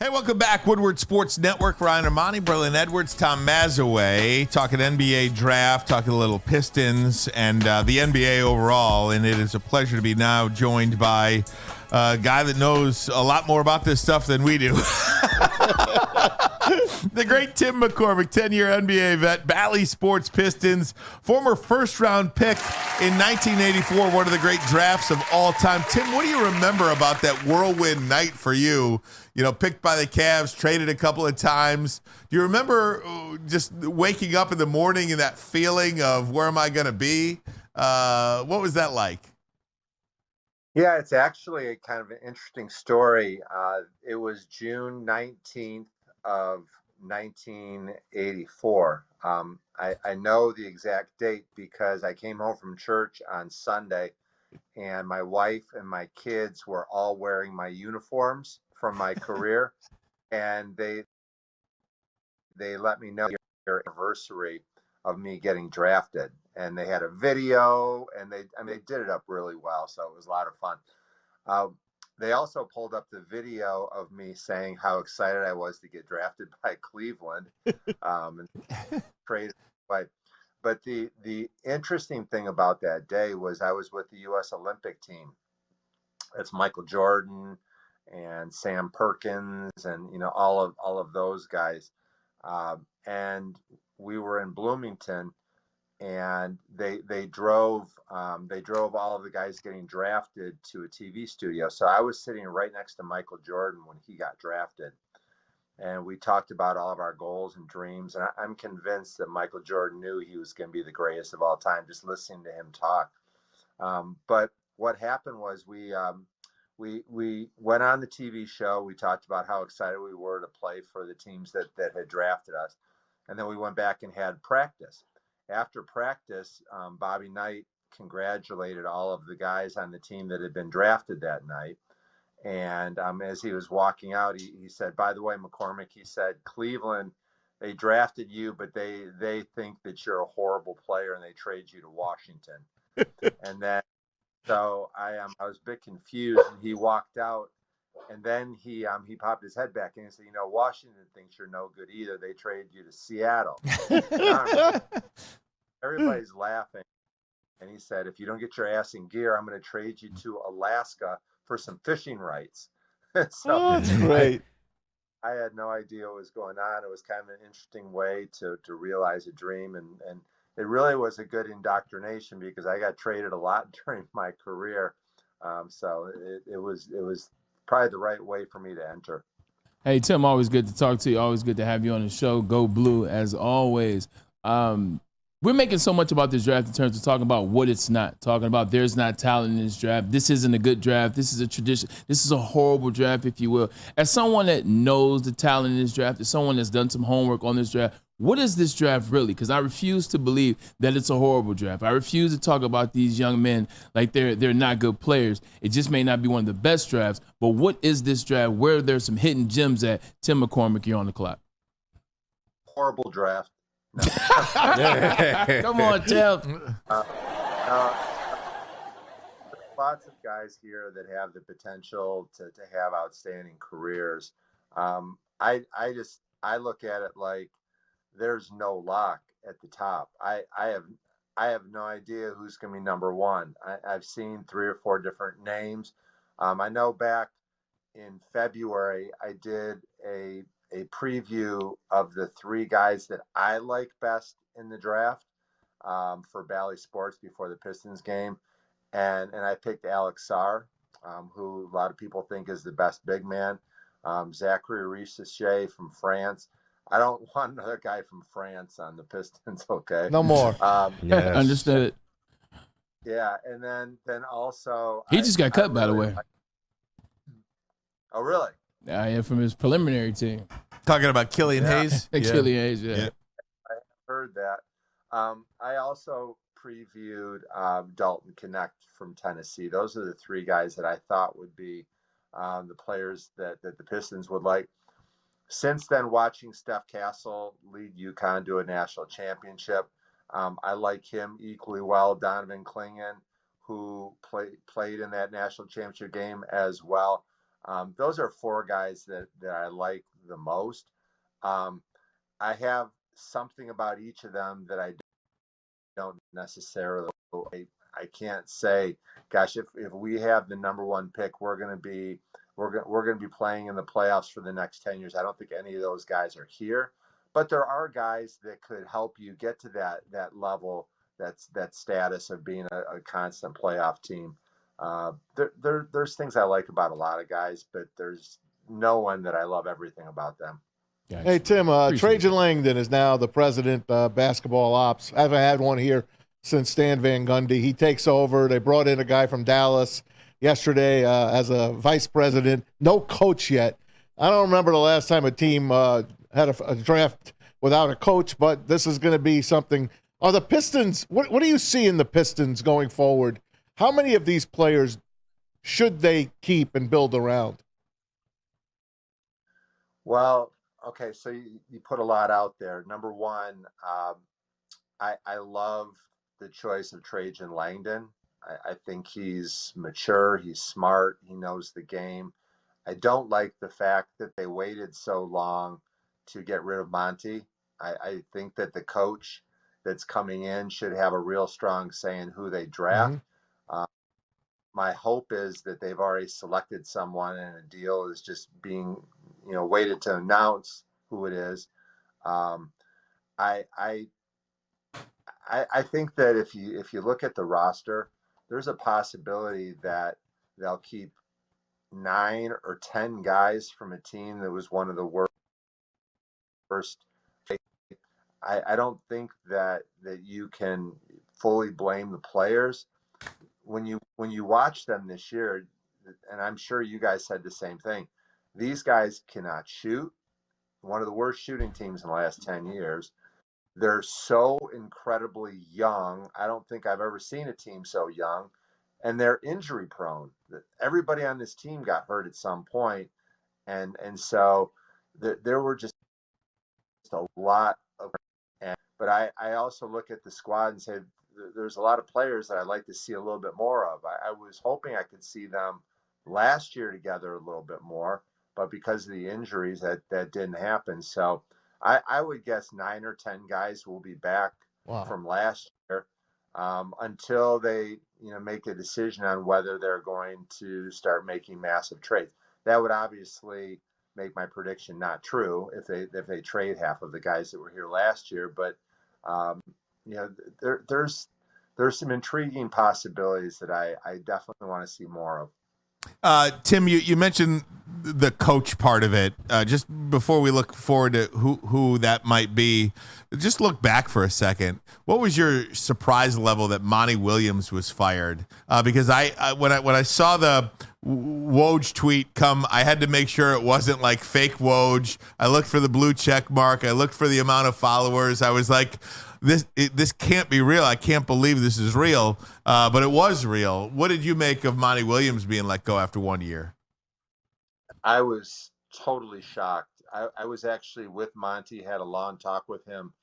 Hey, welcome back. Woodward Sports Network. Ryan Ermanni, Berlin Edwards, Tom Mazaway, talking NBA draft, talking a little Pistons and the NBA overall. And it is a pleasure to be now joined by a guy that knows a lot more about this stuff than we do. The great Tim McCormick, 10-year NBA vet, Bally Sports Pistons, former first-round pick in 1984, one of the great drafts of all time. Tim, what do you remember about that whirlwind night for you? You know, picked by the Cavs, traded a couple of times. Do you remember just waking up in the morning and that feeling of where am I going to be? What was that like? Yeah, it's actually a kind of an interesting story. It was June 19th of 1984. I know the exact date because I came home from church on Sunday and my wife and my kids were all wearing my uniforms from my career, and they let me know their anniversary of me getting drafted, and they had a video, and they did it up really well, so it was a lot of fun. They also pulled up the video of me saying how excited I was to get drafted by Cleveland, and trade. But the interesting thing about that day was I was with the U.S. Olympic team. It's Michael Jordan and Sam Perkins and all of those guys, and we were in Bloomington, and they drove all of the guys getting drafted to a TV studio. So I was sitting right next to Michael Jordan when he got drafted, and we talked about all of our goals and dreams. And I'm convinced that Michael Jordan knew he was going to be the greatest of all time just listening to him talk. But what happened was we went on the TV show. We talked about how excited we were to play for the teams that had drafted us. And then we went back and had practice. After practice, Bobby Knight congratulated all of the guys on the team that had been drafted that night. And as he was walking out, he said, by the way, McCormick, he said, Cleveland, they drafted you, but they think that you're a horrible player and they trade you to Washington. And then so I was a bit confused, and he walked out, and then he popped his head back in and said, Washington thinks you're no good either. They traded you to Seattle. Everybody's laughing. And he said, if you don't get your ass in gear, I'm going to trade you to Alaska for some fishing rights. So that's great. I had no idea what was going on. It was kind of an interesting way to realize a dream. And it really was a good indoctrination because I got traded a lot during my career. So it was probably the right way for me to enter. Hey, Tim, always good to talk to you. Always good to have you on the show. Go Blue, as always. We're making so much about this draft in terms of talking about what it's not, talking about there's not talent in this draft. This isn't a good draft. This is a tradition. This is a horrible draft, if you will. As someone that knows the talent in this draft, as someone that's done some homework on this draft, what is this draft really? Because I refuse to believe that it's a horrible draft. I refuse to talk about these young men like they're not good players. It just may not be one of the best drafts. But what is this draft? Where there's some hidden gems at? Tim McCormick, you're on the clock. Horrible draft. No. Come on, Tim. Lots of guys here that have the potential to have outstanding careers. I look at it like there's no lock at the top. I have no idea who's going to be number one. I've seen 3 or 4 different names. I know back in February I did a preview of the 3 guys that I like best in the draft for Bally Sports before the Pistons game. And I picked Alex Sarr, who a lot of people think is the best big man. Zachary Risacher from France. I don't want another guy from France on the Pistons, okay? No more. Yes. Understood. Yeah, and then also... He just got cut, by the way. Oh, really? Yeah, from his preliminary team. Talking about Killian Hayes? Killian Hayes, yeah. I heard that. I also previewed Dalton Connect from Tennessee. Those are the 3 guys that I thought would be the players that the Pistons would like. Since then, watching Steph Castle lead UConn to a national championship, I like him equally well. Donovan Clingan, who played in that national championship game as well. Those are four guys that I like the most. Um, I have something about each of them that I don't necessarily. I can't say, gosh, if we have the number one pick, we're going to be playing in the playoffs for the next 10 years. I don't think any of those guys are here, but there are guys that could help you get to that level, that status of being a constant playoff team. There's things I like about a lot of guys, but there's no one that I love everything about them. Gotcha. Hey, Tim, Trajan Langdon is now the president basketball ops. I haven't had one here since Stan Van Gundy. He takes over. They brought in a guy from Dallas yesterday as a vice president. No coach yet. I don't remember the last time a team had a draft without a coach, but this is going to be something. Are the Pistons, what do you see in the Pistons going forward? How many of these players should they keep and build around? Well, okay, so you put a lot out there. Number one, I love the choice of Trajan Langdon. I think he's mature, he's smart, he knows the game. I don't like the fact that they waited so long to get rid of Monty. I think that the coach that's coming in should have a real strong say in who they draft. My hope is that they've already selected someone and a deal is just being, waited to announce who it is. I think that if you look at the roster, there's a possibility that they'll keep 9 or 10 guys from a team that was one of the worst. I don't think that you can fully blame the players. When you watch them this year, and I'm sure you guys said the same thing, these guys cannot shoot. One of the worst shooting teams in the last 10 years. They're so incredibly young. I don't think I've ever seen a team so young. And they're injury prone. Everybody on this team got hurt at some point. And so there were just a lot of. But I also look at the squad and say there's a lot of players that I'd like to see a little bit more of. I was hoping I could see them last year together a little bit more. But because of the injuries, that didn't happen. So I would guess 9 or 10 guys will be back from last year until they make a decision on whether they're going to start making massive trades. That would obviously make my prediction not true if they trade half of the guys that were here last year. But there's some intriguing possibilities that I definitely want to see more of. Tim, you mentioned the coach part of it. Just before we look forward to who that might be, just look back for a second. What was your surprise level that Monty Williams was fired? Because when I saw the Woj tweet come, I had to make sure it wasn't like fake Woj. I looked for the blue check mark. I looked for the amount of followers. I was like, this can't be real. I can't believe this is real. But it was real. What did you make of Monty Williams being let go after 1 year? I was totally shocked. I was actually with Monty, had a long talk with him,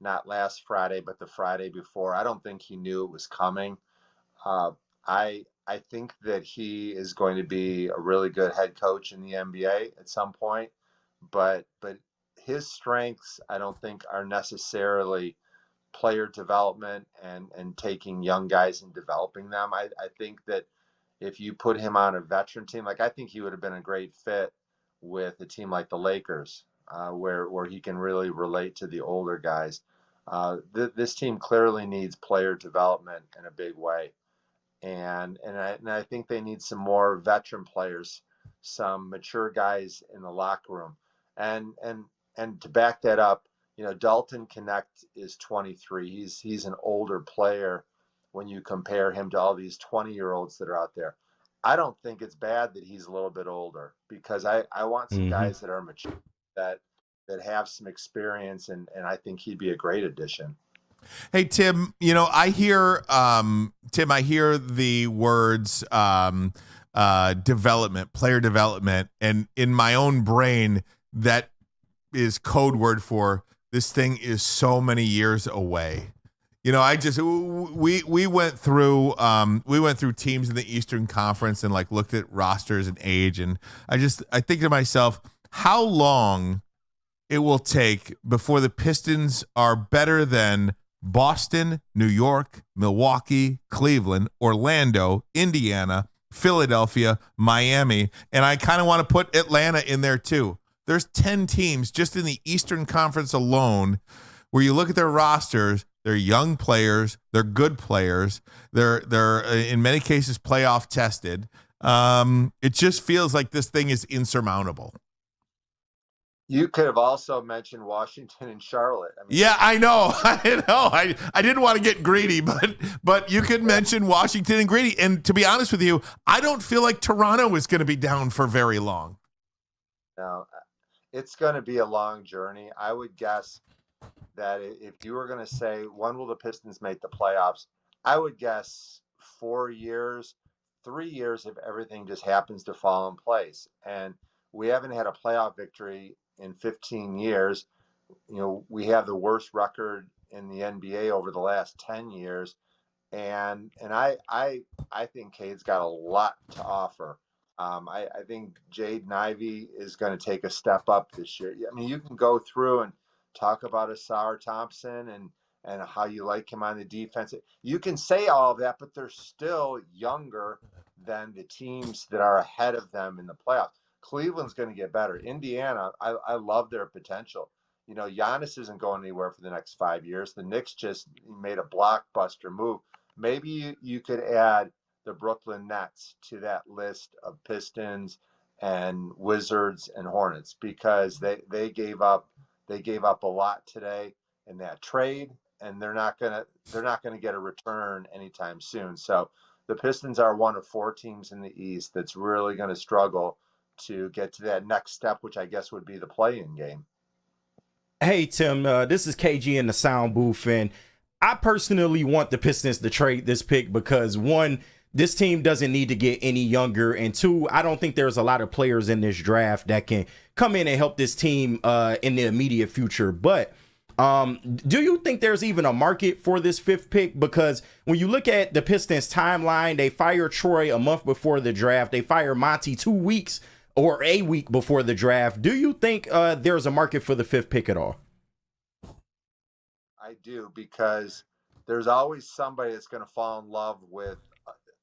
not last Friday, but the Friday before. I don't think he knew it was coming. I think that he is going to be a really good head coach in the NBA at some point, but his strengths, I don't think, are necessarily player development and taking young guys and developing them. I think that if you put him on a veteran team, like I think he would have been a great fit with a team like the Lakers, where he can really relate to the older guys. This team clearly needs player development in a big way. And I think they need some more veteran players, some mature guys in the locker room. And to back that up, Dalton Connect is 23. He's an older player when you compare him to all these 20-year-olds that are out there. I don't think it's bad that he's a little bit older, because I want some guys that are mature, that have some experience, and I think he'd be a great addition. Hey, Tim, I hear the words development, player development, and in my own brain, that is code word for this thing is so many years away. I just we went through teams in the Eastern Conference and like looked at rosters and age, and I think to myself how long it will take before the Pistons are better than Boston, New York, Milwaukee, Cleveland, Orlando, Indiana, Philadelphia, Miami, and I kind of want to put Atlanta in there too. There's 10 teams just in the Eastern Conference alone where you look at their rosters, they're young players, they're good players, they're in many cases playoff tested. It just feels like this thing is insurmountable. You could have also mentioned Washington and Charlotte. Yeah, I know. I didn't want to get greedy, but you could mention Washington and greedy. And to be honest with you, I don't feel like Toronto is going to be down for very long. No, it's going to be a long journey. I would guess that if you were going to say, when will the Pistons make the playoffs? I would guess 4 years, 3 years if everything just happens to fall in place. And we haven't had a playoff victory in 15 years. We have the worst record in the NBA over the last 10 years. And I think Cade's got a lot to offer. I think Jaden Ivey is going to take a step up this year. I mean, you can go through and talk about Asar Thompson and how you like him on the defense. You can say all of that, but they're still younger than the teams that are ahead of them in the playoffs. Cleveland's going to get better. Indiana, I love their potential. Giannis isn't going anywhere for the next 5 years. The Knicks just made a blockbuster move. Maybe you could add the Brooklyn Nets to that list of Pistons and Wizards and Hornets, because they gave up a lot today in that trade, and they're not gonna get a return anytime soon. So the Pistons are one of 4 teams in the East that's really going to struggle to get to that next step, which I guess would be the play-in game. Hey, Tim, this is KG in the sound booth, and I personally want the Pistons to trade this pick because, one, this team doesn't need to get any younger, and 2, I don't think there's a lot of players in this draft that can come in and help this team in the immediate future. But do you think there's even a market for this 5th pick? Because when you look at the Pistons timeline, they fired Troy a month before the draft. They fired Monty 2 weeks or a week before the draft. Do you think there's a market for the 5th pick at all? I do, because there's always somebody that's going to fall in love with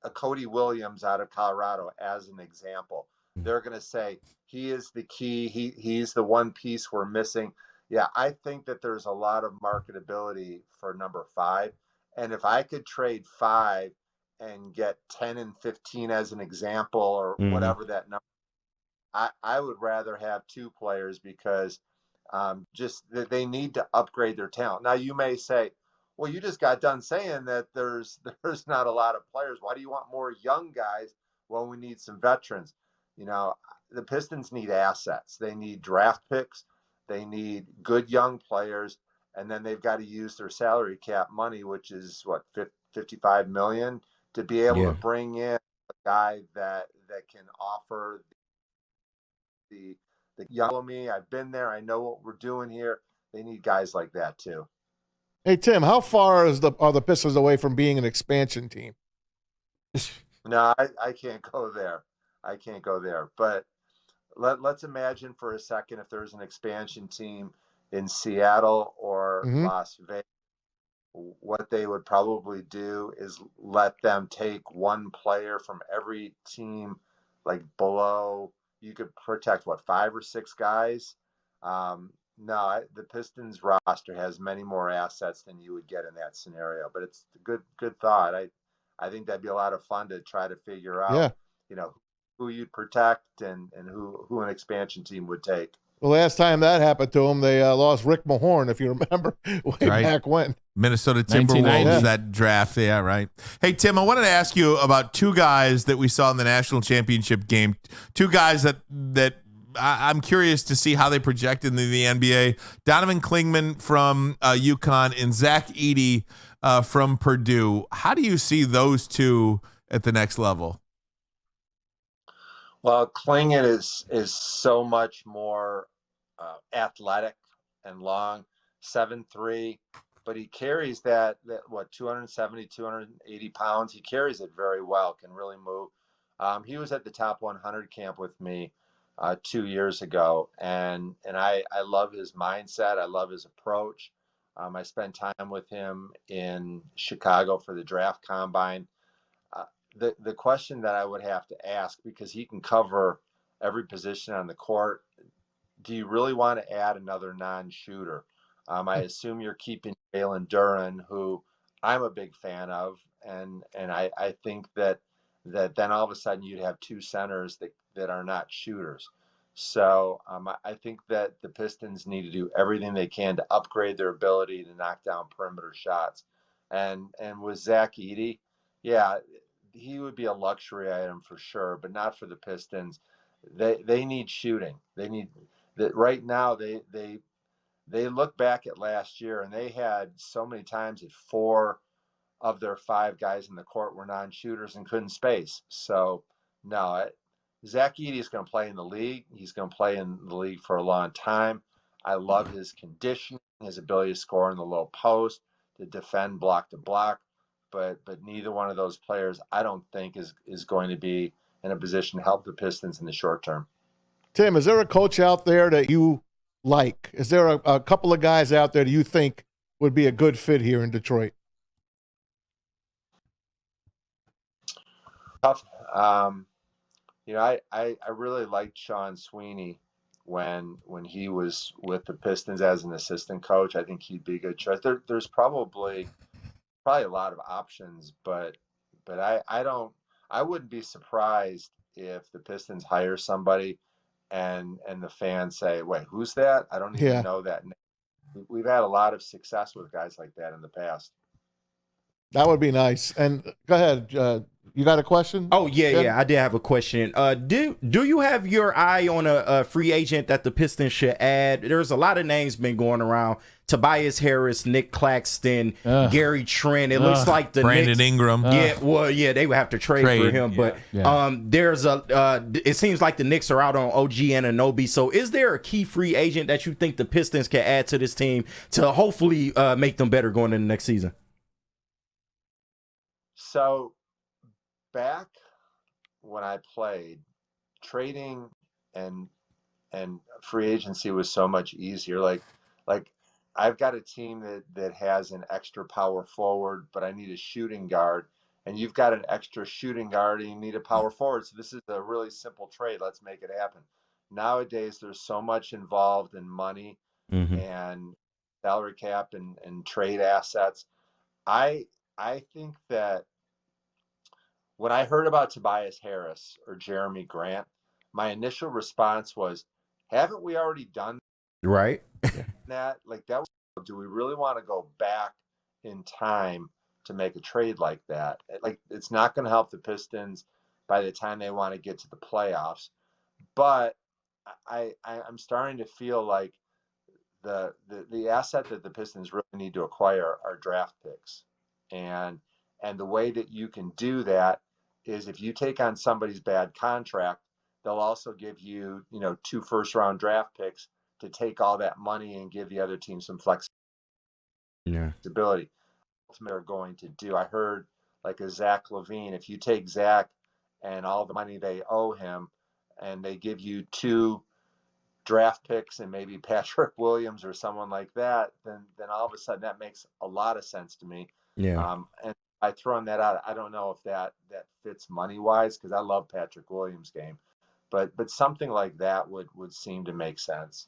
a Cody Williams out of Colorado as an example. They're going to say, he is the key. He's the one piece we're missing. Yeah, I think that there's a lot of marketability for number 5. And if I could trade 5 and get 10 and 15 as an example, or whatever that number, I would rather have 2 players, because just that they need to upgrade their talent. Now, you may say, well, you just got done saying that there's not a lot of players. Why do you want more young guys? Well, we need some veterans. The Pistons need assets. They need draft picks. They need good young players. And then they've got to use their salary cap money, which is what, $55 million, to be able to bring in a guy that can offer the young me. I've been there. I know what we're doing here. They need guys like that too. Hey, Tim, how far are the Pistons away from being an expansion team? No, I can't go there. I can't go there. But let's imagine for a second if there's an expansion team in Seattle or Las Vegas. What they would probably do is let them take one player from every team, like below. You could protect 5 or 6 guys. No, the Pistons roster has many more assets than you would get in that scenario. But it's a good thought. I think that'd be a lot of fun to try to figure out. Who you'd protect and who an expansion team would take. The last time that happened to them, they lost Rick Mahorn, if you remember, back when. Minnesota Timberwolves, that draft. Yeah, right. Hey, Tim, I wanted to ask you about 2 guys that we saw in the national championship game. 2 guys that I'm curious to see how they project in the NBA. Donovan Klingman from UConn and Zach Edey from Purdue. How do you see those 2 at the next level? Well, Klingman is so much more athletic and long, 7'3", but he carries that 270, 280 pounds. He carries it very well, can really move. He was at the top 100 camp with me 2 years ago, and I love his mindset. I love his approach. I spent time with him in Chicago for the draft combine. The question that I would have to ask, because he can cover every position on the court, do you really want to add another non-shooter? I assume you're keeping Jalen Duren, who I'm a big fan of, and I think that then all of a sudden you'd have two centers that are not shooters. So I think that the Pistons need to do everything they can to upgrade their ability to knock down perimeter shots. And with Zach Edey, yeah, he would be a luxury item for sure, but not for the Pistons. They need shooting. They need that right now. They look back at last year, and they had so many times that 4 of their 5 guys in the court were non-shooters and couldn't space. So no, Zach Edey is going to play in the league. He's going to play in the league for a long time. I love his conditioning, his ability to score in the low post, to defend block to block. But neither one of those players, I don't think, is going to be in a position to help the Pistons in the short term. Tim, is there a coach out there that you like? Is there a couple of guys out there that you think would be a good fit here in Detroit? Tough. I really liked Sean Sweeney when he was with the Pistons as an assistant coach. I think he'd be a good choice. There's probably a lot of options, but I wouldn't be surprised if the Pistons hire somebody and the fans say, "Wait, who's that? I don't even know that name." We've had a lot of success with guys like that in the past. That would be nice. And go ahead. You got a question? Oh, yeah. I did have a question. Do you have your eye on a free agent that the Pistons should add? There's a lot of names been going around. Tobias Harris, Nick Claxton, Gary Trent. It looks like the Brandon Knicks, Ingram. They would have to trade for him. But there's it seems like the Knicks are out on OG Anunoby. So is there a key free agent that you think the Pistons can add to this team to hopefully make them better going into the next season? So back when I played, trading and free agency was so much easier. Like I've got a team that has an extra power forward, but I need a shooting guard, and you've got an extra shooting guard and you need a power forward. So this is a really simple trade. Let's make it happen. Nowadays, there's so much involved in money and salary cap and trade assets. I think that when I heard about Tobias Harris or Jeremy Grant, my initial response was, haven't we already done that? Like that, do we really want to go back in time to make a trade like that? Like, it's not going to help the Pistons by the time they want to get to the playoffs. But I'm starting to feel like the asset that the Pistons really need to acquire are draft picks. And the way that you can do that is if you take on somebody's bad contract, they'll also give you, 2 first-round draft picks to take all that money and give the other team some flexibility. Ultimately, are going to do. I heard like a Zach LaVine. If you take Zach and all the money they owe him, and they give you 2 draft picks and maybe Patrick Williams or someone like that, then all of a sudden that makes a lot of sense to me. And I throwing that out. I don't know if that fits money wise, because I love Patrick Williams' game, but something like that would seem to make sense.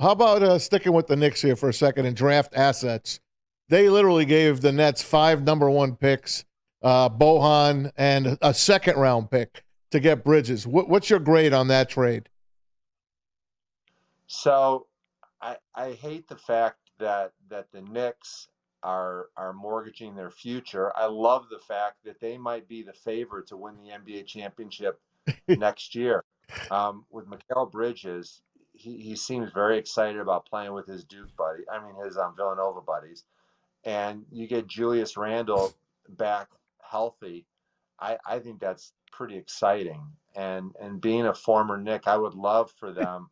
How about sticking with the Knicks here for a second and draft assets? They literally gave the Nets 5 number 1 picks, Bohan, and a 2nd round pick to get Bridges. What's your grade on that trade? So I hate the fact that the Knicks are mortgaging their future. I love the fact that they might be the favorite to win the NBA championship next year. With Mikal Bridges, he seems very excited about playing with his his Villanova buddies. And you get Julius Randle back healthy. I think that's pretty exciting. And being a former Knick, I would love for them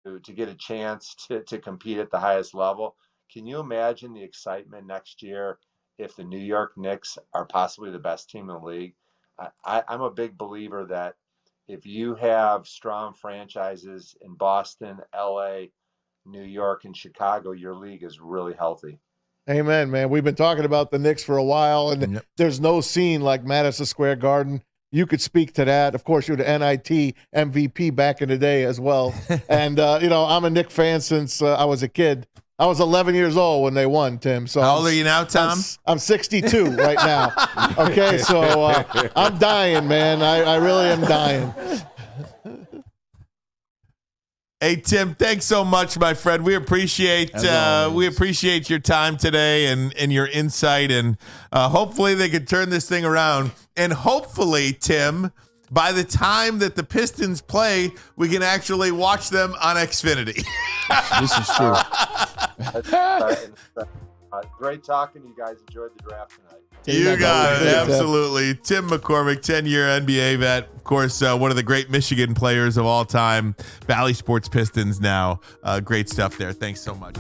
to get a chance to compete at the highest level. Can you imagine the excitement next year if the New York Knicks are possibly the best team in the league? I'm a big believer that if you have strong franchises in Boston, LA, New York, and Chicago, your league is really healthy. Amen, man. We've been talking about the Knicks for a while, and there's no scene like Madison Square Garden. You could speak to that. Of course, you're the NIT MVP back in the day as well. And, I'm a Knicks fan since I was a kid. I was 11 years old when they won, Tim. So how old are you now, Tom? I'm 62 right now. Okay, so I'm dying, man. I really am dying. Hey, Tim, thanks so much, my friend. We appreciate your time today and your insight, and hopefully they can turn this thing around. And hopefully, Tim, by the time that the Pistons play, we can actually watch them on Xfinity. This is true. Great talking to you guys. Enjoyed the draft tonight. You got it. Absolutely. Tim McCormick, 10-year NBA vet. Of course, one of the great Michigan players of all time. Valley Sports Pistons now. Great stuff there. Thanks so much.